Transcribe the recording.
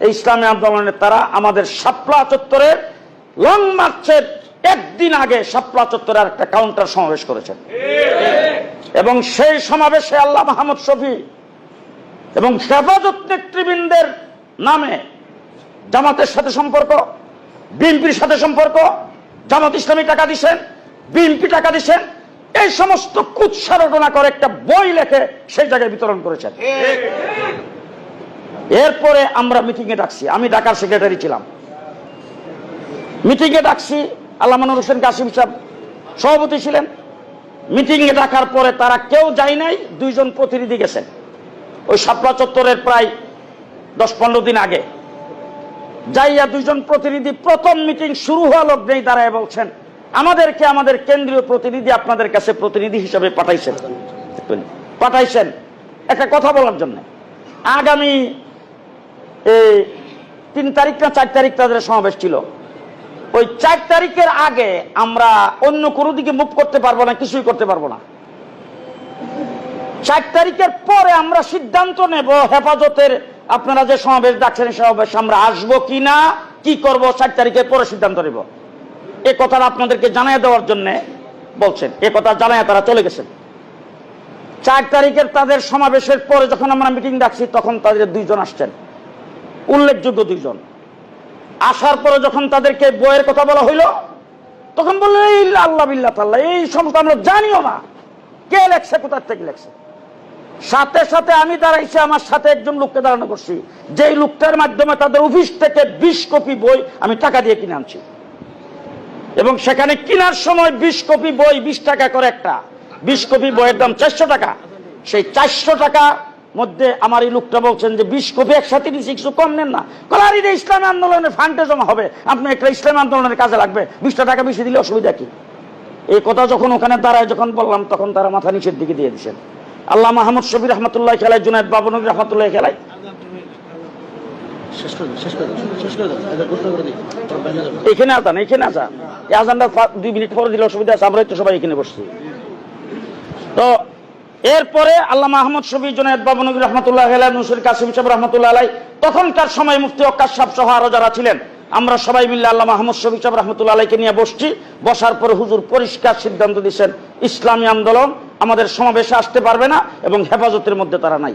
এই ইসলামী আন্দোলনের তারা আমাদের শাপলা চত্বরের লং মার্চের একদিন আগে শাপলা চত্বরে একটা কাউন্টার সমাবেশ করেছেন এবং সেই সমাবেশে আল্লাহ মাহমুদ শফি এবং হেফাজত নেতৃবৃন্দের নামে জামাতের সাথে সম্পর্ক, বিএনপির সাথে সম্পর্ক, জামাত ইসলামী টাকা দিচ্ছেন, বিএনপি টাকা দিচ্ছেন, এই সমস্ত কুৎসা রটনা করে একটা বই লেখে সেই জায়গায় বিতরণ করেছেন। এরপরে আমরা মিটিংয়ে ডাকছি, আমি ঢাকার সেক্রেটারি ছিলাম, মিটিংয়ে ডাকছি, আল্লামা নূর হোসেন কাসিম সাহেব সভাপতি ছিলেন। মিটিংয়ে ডাকার পরে তারা কেউ যায় নাই, 2 জন প্রতিনিধি গেছেন ওই শাপলা চত্বরের প্রায় 10-15 দিন আগে। যাইয়া 2 জন প্রতিনিধি প্রথম মিটিং শুরু হওয়া লগ্নেই দাঁড়ায় বলছেন, আমাদেরকে আমাদের কেন্দ্রীয় প্রতিনিধি আপনাদের কাছে প্রতিনিধি হিসেবে পাঠাইছেন একটা কথা বলার জন্য। আগামী 3 তারিখ না 4 তারিখ তাদের সমাবেশ ছিল। ওই 4 তারিখের আগে আমরা অন্য কোনো দিকে মুভ করতে পারবো না, কিছুই করতে পারবো না। 4 তারিখের পরে আমরা সিদ্ধান্ত নেব হেফাজতের আপনারা যে সমাবেশ ডাকছেন সমাবেশ আমরা আসবো কিনা, কি করব, 4 তারিখের পরে সিদ্ধান্ত নেব। এ কথাটা আপনাদেরকে জানিয়ে দেওয়ার জন্য বলছেন। এ কথা জানায় তারা চলে গেছেন। 4 তারিখের তাদের সমাবেশের পরে যখন আমরা মিটিং ডাকছি তখন তাদের 2 জন আসছেন, উল্লেখযোগ্য 2 জন। আসার পরে যখন তাদেরকে বইয়ের কথা বলা হইল তখন বললো আল্লাহ বিল্লাহ তাল্লাহ এই সমস্ত আমরা জানিও না, কে লেখছে, কোথার থেকে লেখছে। সাথে সাথে আমি দাঁড়াইছি, আমার সাথে একজন লোককে দাঁড়ানো করছি, যেই লোকটার মাধ্যমে তাদের অফিস থেকে 20 কপি বই আমি টাকা দিয়ে কিনে আনছি এবং সেখানে কেনার সময় 20 কপি বই 20 টাকা করে একটা, 20 কপি বইয়ের দাম 400 টাকা। সেই 400 টাকা মধ্যে আমার এই লোকটা বলছেন যে 20 কপি একসাথে নিচ্ছি, কিছু কম নেন না। কলার এটা ইসলামী আন্দোলনের ফান্ডে জমা হবে, আপনি একটা ইসলামী আন্দোলনের কাজে লাগবে, 20 টাকা বেশি দিলে অসুবিধা কি। এই কথা যখন ওখানে দাঁড়ায় যখন বললাম তখন তারা মাথা নিচের দিকে দিয়ে দিচ্ছেন। আল্লাহ মাহমুদ শফি রহমতুল্লাহ খেলায়, জুনায়েদ বাবনগরী রহমতুল্লাহ খেলায়, এখানে আজান, এখানে আজান, এই আজানটা 2 মিনিট পরে দিলে অসুবিধা আছে, আমরা তো সবাই এখানে বসছি। তো এরপরে আল্লাহ মাহমুদ শফি, জুনায়েদ বাবনগরী রহমতুল্লাহ খেলায়, নূর কাসিম সাহেব রহমতুল্লাহ আলাই, তখনকার সময় মুফতি ওয়াক্কাস সাহেব সহ আরো যারা ছিলেন, আমরা সবাই মিলে আল্লাহ মাহমুদ শফি সাহেব রহমতুল্লাহ আলাইকে নিয়ে বসছি। বসার পরে হুজুর পরিষ্কার সিদ্ধান্ত দিচ্ছেন ইসলামী আন্দোলন আমাদের সমাবেশে আসতে পারবে না এবং হেফাজতের মধ্যে তারা নাই।